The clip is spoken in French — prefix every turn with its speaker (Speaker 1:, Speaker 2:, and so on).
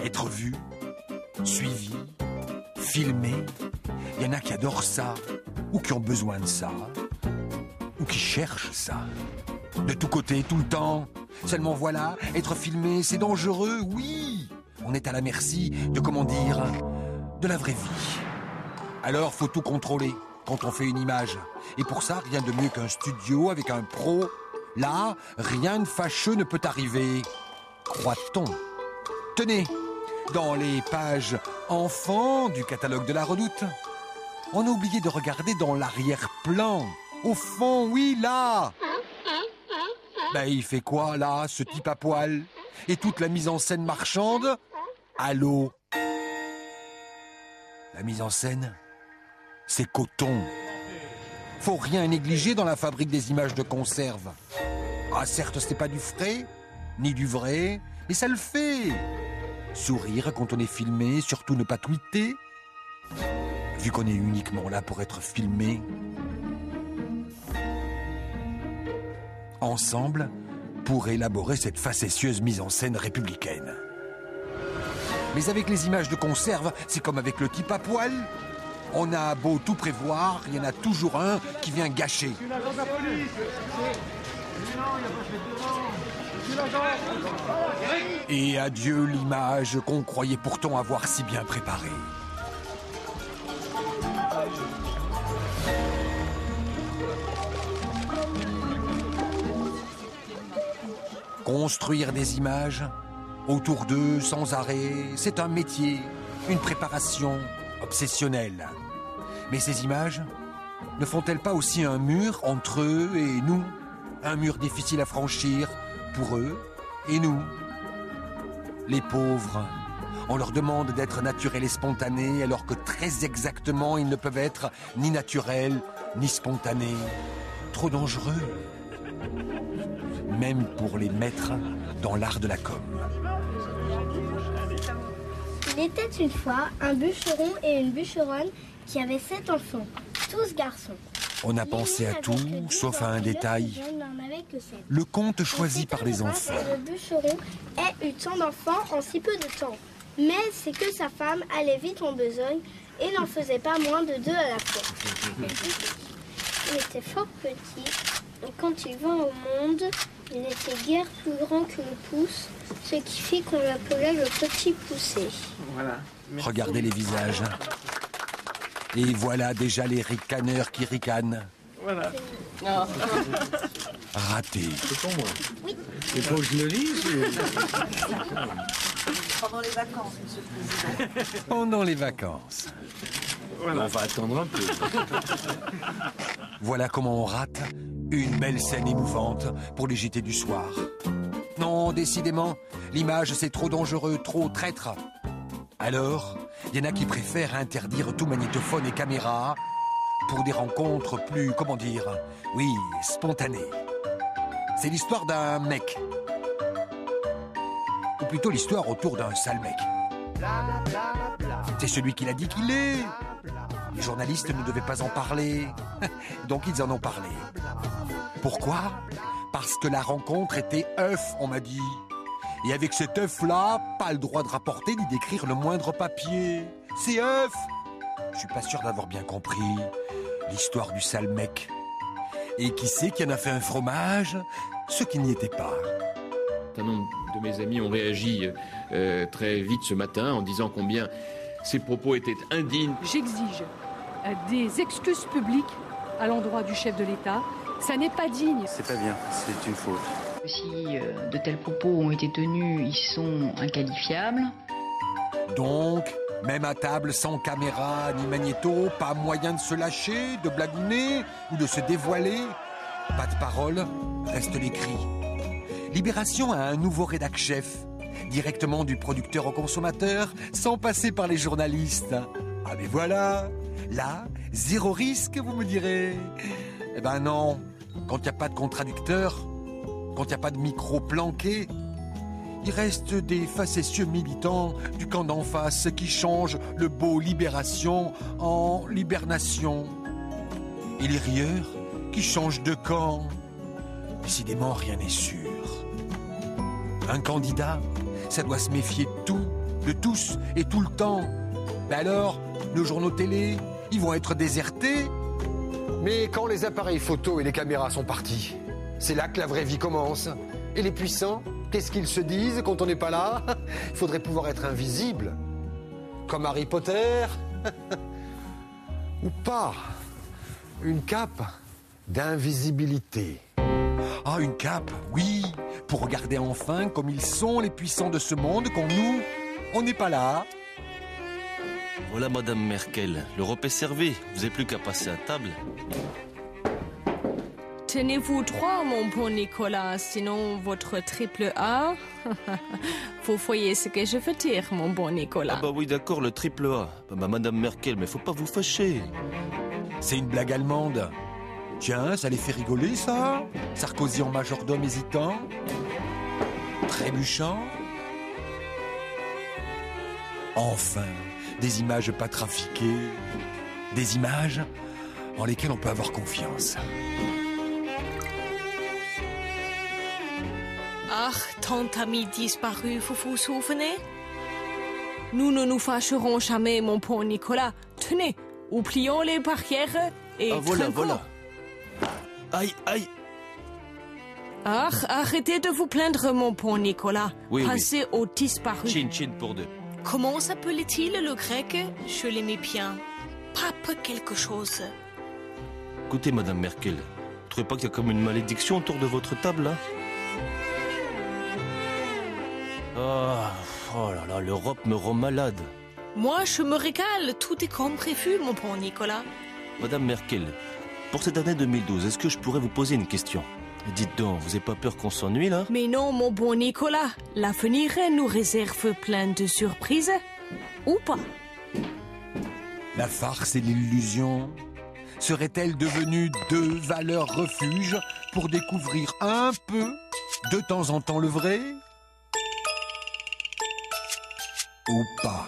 Speaker 1: Être vu, suivi, filmé, il y en a qui adorent ça, ou qui ont besoin de ça, ou qui cherchent ça. De tous côtés, tout le temps. Seulement voilà, être filmé, c'est dangereux, oui. On est à la merci de, comment dire, de la vraie vie. Alors, faut tout contrôler quand on fait une image. Et pour ça, rien de mieux qu'un studio avec un pro. Là, rien de fâcheux ne peut arriver, croit-on. Tenez, dans les pages enfants du catalogue de la Redoute, on a oublié de regarder dans l'arrière-plan. Au fond, oui, là. Ben, il fait quoi, là, ce type à poil? Et toute la mise en scène marchande? Allô? La mise en scène, c'est coton. Faut rien négliger dans la fabrique des images de conserve. Ah, certes, c'est pas du frais, ni du vrai, mais ça le fait. Sourire quand on est filmé, surtout ne pas tweeter. Vu qu'on est uniquement là pour être filmé. Ensemble, pour élaborer cette facétieuse mise en scène républicaine. Mais avec les images de conserve, c'est comme avec le type à poil. On a beau tout prévoir, il y en a toujours un qui vient gâcher. Et adieu l'image qu'on croyait pourtant avoir si bien préparée. Construire des images autour d'eux sans arrêt, c'est un métier, une préparation obsessionnelle. Mais ces images ne font-elles pas aussi un mur entre eux et nous? Un mur difficile à franchir pour eux et nous. Les pauvres, on leur demande d'être naturels et spontanés alors que très exactement ils ne peuvent être ni naturels ni spontanés. Trop dangereux. Même pour les maîtres dans l'art de la com.
Speaker 2: Il était une fois un bûcheron et une bûcheronne qui avaient 7 enfants, tous garçons.
Speaker 1: On a pensé à tout, sauf à un détail. Le conte choisi par les enfants.
Speaker 2: Le bûcheron ait eu tant d'enfants en si peu de temps. Mais c'est que sa femme allait vite en besogne et n'en faisait pas moins de 2 à la fois. Il était fort petit. Et quand il vint au monde, il n'était guère plus grand que le pouce, ce qui fit qu'on l'appelait le petit poussé.
Speaker 3: Voilà. Merci.
Speaker 1: Regardez les visages. Et voilà déjà les ricaneurs qui ricanent.
Speaker 3: Voilà.
Speaker 1: Raté.
Speaker 3: C'est pour moi.
Speaker 2: Oui.
Speaker 3: Il faut que je le lise
Speaker 4: Pendant les vacances, monsieur le Président.
Speaker 1: Pendant les vacances.
Speaker 3: Voilà. On va attendre un peu.
Speaker 1: Voilà comment on rate une belle scène émouvante pour les JT du soir. Non, décidément, l'image c'est trop dangereux, trop traître. Alors, il y en a qui préfèrent interdire tout magnétophone et caméra pour des rencontres plus, comment dire, oui, spontanées. C'est l'histoire d'un mec. Ou plutôt l'histoire autour d'un sale mec. C'est celui qui l'a dit qu'il est. Les journalistes ne devaient pas en parler. Donc ils en ont parlé. Pourquoi? Parce que la rencontre était œuf, on m'a dit. Et avec cet œuf-là, pas le droit de rapporter ni d'écrire le moindre papier. C'est œuf. Je suis pas sûr d'avoir bien compris l'histoire du sale mec. Et qui sait qui en a fait un fromage? Ceux qui n'y étaient pas.
Speaker 5: Un nombre de mes amis ont réagi très vite ce matin en disant combien ces propos étaient indignes.
Speaker 6: J'exige des excuses publiques à l'endroit du chef de l'État. Ça n'est pas digne.
Speaker 7: C'est pas bien, c'est une faute.
Speaker 8: Si de tels propos ont été tenus, ils sont inqualifiables.
Speaker 1: Donc, même à table sans caméra ni magnéto, pas moyen de se lâcher, de blagouner ou de se dévoiler. Pas de parole, reste les cris. Libération a un nouveau rédac-chef, directement du producteur au consommateur, sans passer par les journalistes. Ah mais voilà, là, zéro risque, vous me direz. Eh ben non, quand il n'y a pas de contradicteur, quand il n'y a pas de micro planqué, il reste des facétieux militants du camp d'en face qui changent le beau Libération en Libération. Et les rieurs qui changent de camp. Décidément, rien n'est sûr. Un candidat, ça doit se méfier de tout, de tous et tout le temps. Ben alors, nos journaux télé, ils vont être désertés.
Speaker 7: Mais quand les appareils photo et les caméras sont partis, c'est là que la vraie vie commence. Et les puissants, qu'est-ce qu'ils se disent quand on n'est pas là? Il faudrait pouvoir être invisible. Comme Harry Potter. Ou pas. Une cape d'invisibilité.
Speaker 1: Ah, une cape, oui, pour regarder enfin comme ils sont les puissants de ce monde quand nous, on n'est pas là.
Speaker 9: Voilà, Madame Merkel, l'Europe est servie. Vous n'avez plus qu'à passer à table.
Speaker 10: Tenez-vous droit, mon bon Nicolas, sinon votre triple A... Vous voyez ce que je veux dire, mon bon Nicolas.
Speaker 9: Ah bah oui, d'accord, le triple A. Bah, Madame Merkel, mais faut pas vous fâcher.
Speaker 1: C'est une blague allemande. Tiens, ça les fait rigoler, ça? Sarkozy en majordome hésitant, trébuchant. Enfin, des images pas trafiquées, des images en lesquelles on peut avoir confiance.
Speaker 10: Ah, tant d'amis disparus, vous vous souvenez? Nous ne nous fâcherons jamais, mon bon Nicolas. Tenez, oublions les barrières et
Speaker 9: voilà,
Speaker 10: trinquons.
Speaker 9: voilà. Aïe, aïe.
Speaker 10: Ah, arrêtez de vous plaindre, mon bon Nicolas.
Speaker 9: Oui,
Speaker 10: Passez aux disparus.
Speaker 9: Chin, chin pour deux.
Speaker 10: Comment s'appelle-t-il le grec? Je l'aimais bien. Pape quelque chose.
Speaker 9: Écoutez, Madame Merkel, vous trouvez pas qu'il y a comme une malédiction autour de votre table, là? Ah, oh là là, l'Europe me rend malade.
Speaker 10: Moi, je me régale. Tout est comme prévu, mon bon Nicolas.
Speaker 9: Madame Merkel, pour cette année 2012, est-ce que je pourrais vous poser une question? Dites donc, vous n'avez pas peur qu'on s'ennuie, là?
Speaker 10: Mais non, mon bon Nicolas. L'avenir nous réserve plein de surprises. Ou pas?
Speaker 1: La farce et l'illusion seraient-elles devenues deux valeurs refuges pour découvrir un peu, de temps en temps, le vrai? Ou pas?